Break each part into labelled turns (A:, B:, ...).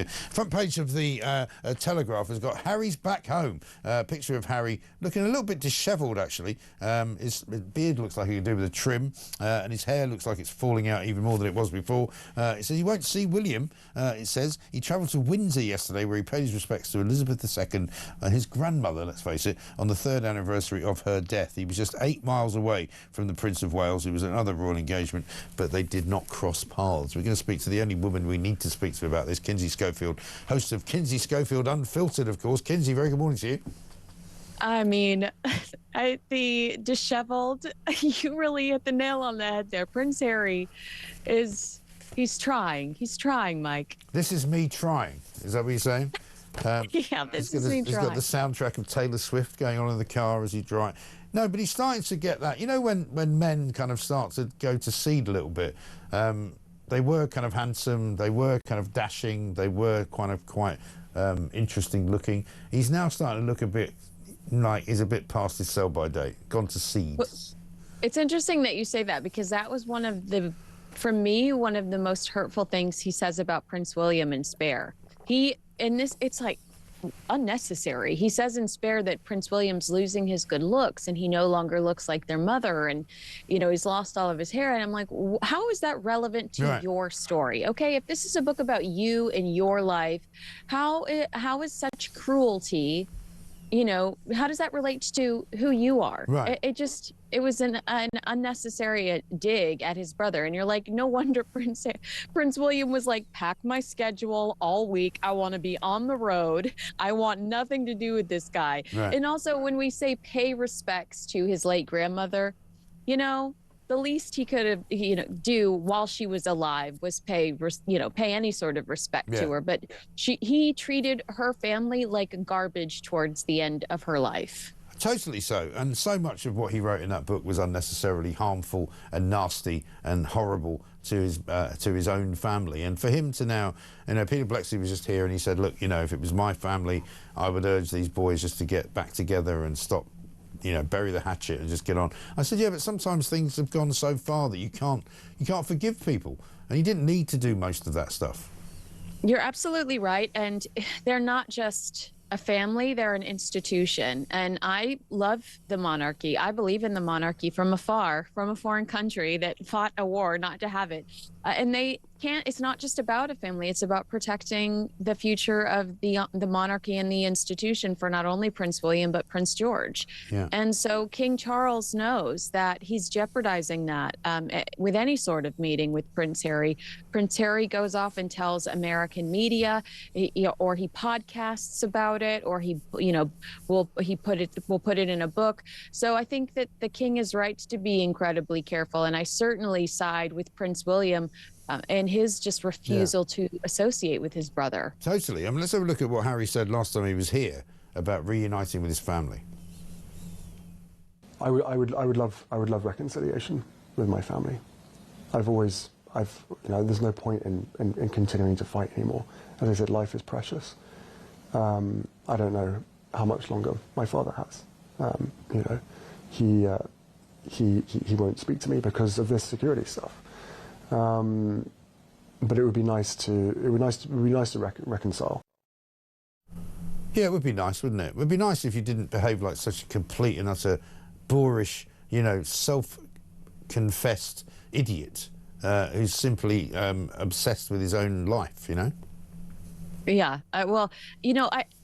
A: Front page of the Telegraph has got Harry's back home. Picture of Harry looking a little bit dishevelled, actually. His beard looks like he could do with a trim, and his hair looks like it's falling out even more than it was before. It says he won't see William. It says he travelled to Windsor yesterday, where he paid his respects to Elizabeth II, his grandmother, let's face it, on the 3rd anniversary of her death. He was just 8 miles away from the Prince of Wales. It was another royal engagement, but they did not cross paths. We're going to speak to the only woman we need to speak to about this, Kinsey Schofield, host of Kinsey Schofield Unfiltered, of course. Kinsey, very good morning to you.
B: I mean, the dishevelled, you really hit the nail on the head there. Prince Harry he's trying, Mike.
A: This is me trying. Is that what you're saying?
B: Yeah, this is me trying.
A: He's got the soundtrack of Taylor Swift going on in the car as he drives. No, but he's starting to get that. You know, when men kind of start to go to seed a little bit, they were kind of handsome, they were kind of dashing, they were kind of quite interesting looking. He's now starting to look a bit like he's a bit past his sell-by date, gone to seeds.
B: Well, it's interesting that you say that, because that was for me, one of the most hurtful things he says about Prince William in Spare. It's like unnecessary. He says in Spare that Prince William's losing his good looks and he no longer looks like their mother, and he's lost all of his hair. And I'm like, how is that relevant to your story? Okay, if this is a book about you and your life, how is such cruelty, how does that relate to who you are?
A: Right.
B: It was an unnecessary dig at his brother. And you're like, no wonder Prince William was like, pack my schedule all week. I want to be on the road. I want nothing to do with this guy.
A: Right.
B: And also, when we say pay respects to his late grandmother, the least he could have, do while she was alive was pay any sort of respect to her. But he treated her family like garbage towards the end of her life.
A: Totally so. And so much of what he wrote in that book was unnecessarily harmful and nasty and horrible to his own family. And for him to now, Peter Bleksley was just here and he said, look, if it was my family, I would urge these boys just to get back together and stop, bury the hatchet and just get on. I said, yeah, but sometimes things have gone so far that you can't forgive people. And he didn't need to do most of that stuff.
B: You're absolutely right. And they're not just a family, they're an institution. And I love the monarchy. I believe in the monarchy from afar, from a foreign country that fought a war not to have it. And it's not just about a family, it's about protecting the future of the monarchy and the institution for not only Prince William, but Prince George.
A: Yeah.
B: And so King Charles knows that he's jeopardizing that with any sort of meeting with Prince Harry. Prince Harry goes off and tells American media, or he podcasts about it, or will put it in a book. So I think that the king is right to be incredibly careful. And I certainly side with Prince William and his just refusal to associate with his brother.
A: Totally. I mean, let's have a look at what Harry said last time he was here about reuniting with his family.
C: I would love reconciliation with my family. There's no point in continuing to fight anymore. As I said, life is precious. I don't know how much longer my father has. He won't speak to me because of this security stuff. But it would be nice to reconcile.
A: Yeah, it would be nice, wouldn't it? It would be nice if you didn't behave like such a complete and utter boorish, self-confessed idiot who's simply obsessed with his own life,
B: Yeah,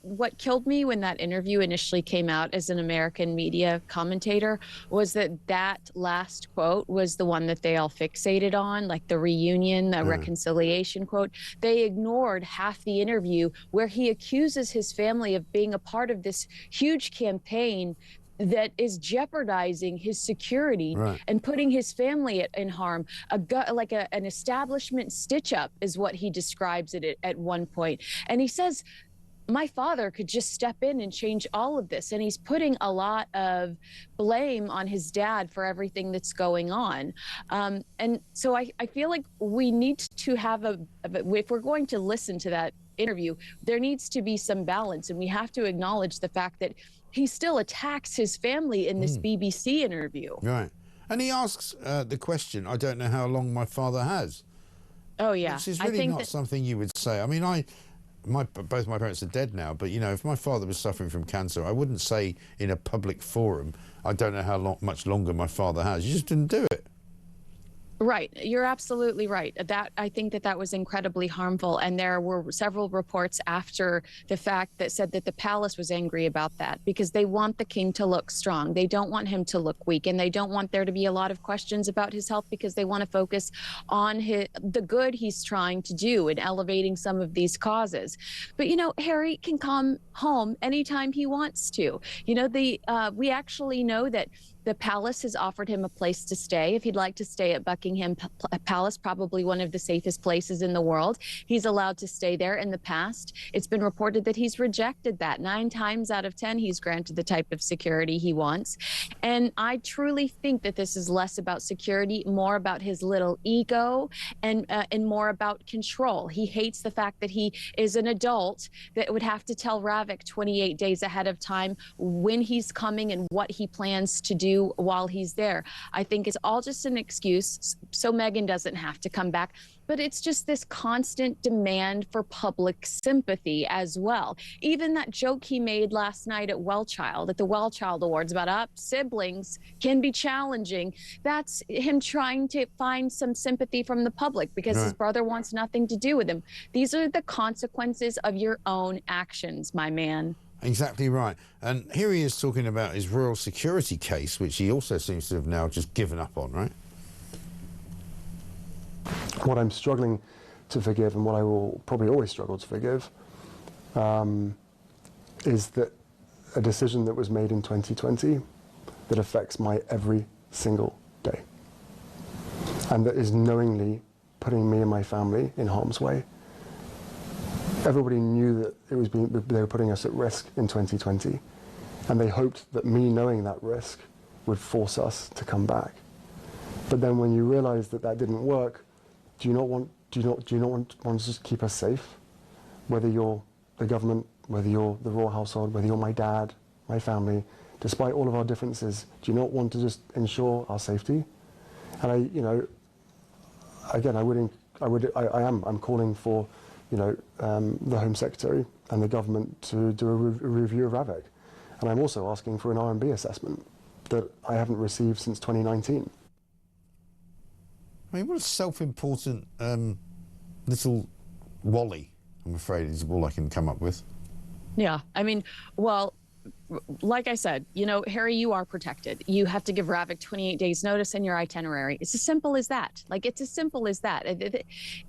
B: what killed me when that interview initially came out as an American media commentator was that last quote was the one that they all fixated on, like the reunion, the reconciliation quote. They ignored half the interview where he accuses his family of being a part of this huge campaign that is jeopardizing his security and putting his family in harm. An establishment stitch-up is what he describes it at one point. And he says, my father could just step in and change all of this. And he's putting a lot of blame on his dad for everything that's going on. And so I feel like we need to have if we're going to listen to that interview, there needs to be some balance. And we have to acknowledge the fact that he still attacks his family in this BBC interview.
A: Right. And he asks the question, I don't know how long my father has.
B: Oh, yeah.
A: Which is really not something you would say. I mean, both my parents are dead now, but you know, if my father was suffering from cancer, I wouldn't say in a public forum, I don't know how much longer my father has. You just didn't do it.
B: Right. You're absolutely right. I think that was incredibly harmful. And there were several reports after the fact that said that the palace was angry about that because they want the king to look strong. They don't want him to look weak, and they don't want there to be a lot of questions about his health because they want to focus on the good he's trying to do in elevating some of these causes. But, you know, Harry can come home anytime he wants to. You know, we actually know that the palace has offered him a place to stay. If he'd like to stay at Buckingham Palace, probably one of the safest places in the world, he's allowed to stay there. In the past, it's been reported that he's rejected that. 9 times out of 10, he's granted the type of security he wants. And I truly think that this is less about security, more about his little ego, and more about control. He hates the fact that he is an adult that would have to tell Ravik 28 days ahead of time when he's coming and what he plans to do while he's there. I think it's all just an excuse so Meghan doesn't have to come back. But it's just this constant demand for public sympathy as well. Even that joke he made last night at the Wellchild Awards about siblings can be challenging. That's him trying to find some sympathy from the public because his brother wants nothing to do with him. These are the consequences of your own actions, my man.
A: Exactly right. And here he is talking about his royal security case, which he also seems to have now just given up on, right?
C: What I'm struggling to forgive, and what I will probably always struggle to forgive, is that a decision that was made in 2020 that affects my every single day, and that is knowingly putting me and my family in harm's way. Everybody knew that they were putting us at risk in 2020, and they hoped that me knowing that risk would force us to come back. But then when you realize that that didn't work, do you not want to just keep us safe? Whether you're the government, whether you're the royal household, whether you're my dad, my family, despite all of our differences, do you not want to just ensure our safety? And I'm calling for, the Home Secretary and the government to do a review of Ravik. And I'm also asking for an R&B assessment that I haven't received since 2019.
A: I mean, what a self-important little Wally, I'm afraid, is all I can come up with.
B: Yeah, I mean, well, like I said, Harry, you are protected. You have to give Ravik 28 days notice in your itinerary. It's as simple as that. It's as simple as that.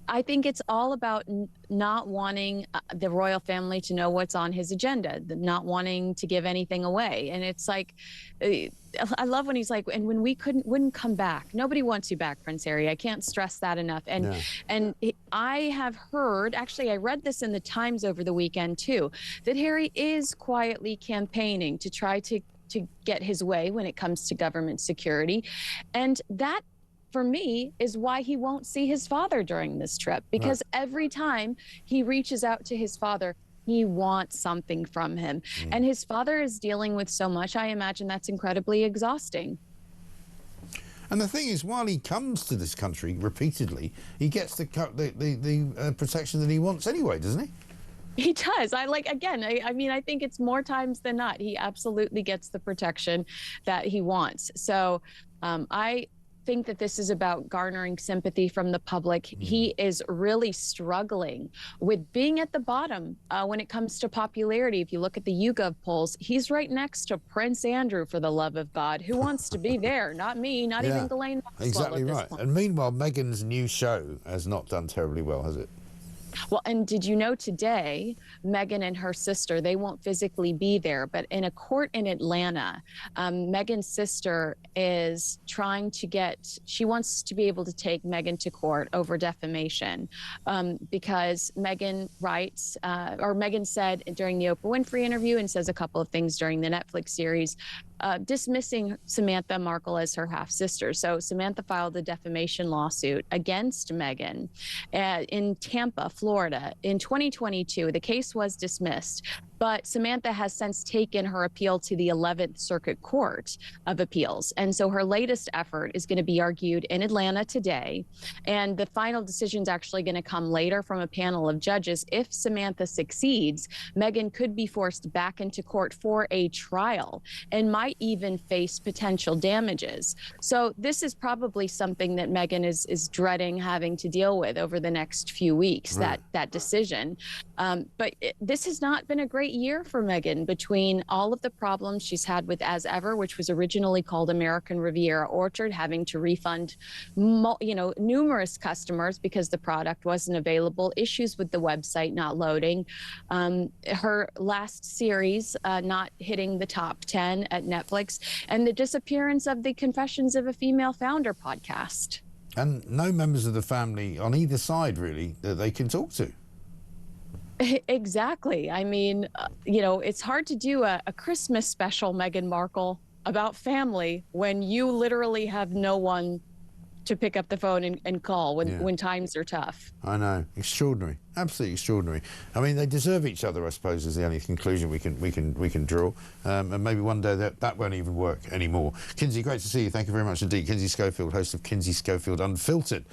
B: I think it's all about not wanting the royal family to know what's on his agenda, not wanting to give anything away. And it's like, I love when he's like, and when we wouldn't come back. Nobody wants you back, Prince Harry. I can't stress that enough. And I have heard, actually, I read this in the Times over the weekend too, that Harry is quietly campaigning to try to get his way when it comes to government security. And that, for me, is why he won't see his father during this trip, because every time he reaches out to his father, he wants something from him. And his father is dealing with so much. I imagine that's incredibly exhausting.
A: And the thing is, while he comes to this country repeatedly, he gets the protection that he wants anyway, doesn't he?
B: He does. I mean, I think it's more times than not. He absolutely gets the protection that he wants. So I think that this is about garnering sympathy from the public. He is really struggling with being at the bottom when it comes to popularity. If you look at the YouGov polls, he's right next to Prince Andrew, for the love of God. Who wants to be there? Not me, not even Ghislaine Maxwell.
A: Exactly right. And meanwhile, Meghan's new show has not done terribly well, has it?
B: Well, and did you know today, Meghan and her sister, they won't physically be there, but in a court in Atlanta, Meghan's sister is trying to she wants to be able to take Meghan to court over defamation because Meghan writes, or Meghan said during the Oprah Winfrey interview and says a couple of things during the Netflix series, dismissing Samantha Markle as her half-sister. So Samantha filed a defamation lawsuit against Meghan in Tampa, Florida. In 2022, the case was dismissed. But Samantha has since taken her appeal to the 11th Circuit Court of Appeals. And so her latest effort is going to be argued in Atlanta today. And the final decision is actually going to come later from a panel of judges. If Samantha succeeds, Meghan could be forced back into court for a trial and might even face potential damages. So this is probably something that Meghan is dreading having to deal with over the next few weeks,
A: Right.
B: that decision. But this has not been a great year for Meghan, between all of the problems she's had with As Ever, which was originally called American Riviera Orchard, having to refund numerous customers because the product wasn't available, issues with the website not loading, her last series not hitting the top 10 at Netflix, and the disappearance of the Confessions of a Female Founder podcast.
A: And no members of the family on either side, really, that they can talk to.
B: Exactly. I mean, it's hard to do a Christmas special, Meghan Markle, about family when you literally have no one to pick up the phone and call when times are tough.
A: I know. Extraordinary. Absolutely extraordinary. I mean, they deserve each other, I suppose, is the only conclusion we can draw. And maybe one day that won't even work anymore. Kinsey, great to see you. Thank you very much indeed. Kinsey Schofield, host of Kinsey Schofield Unfiltered.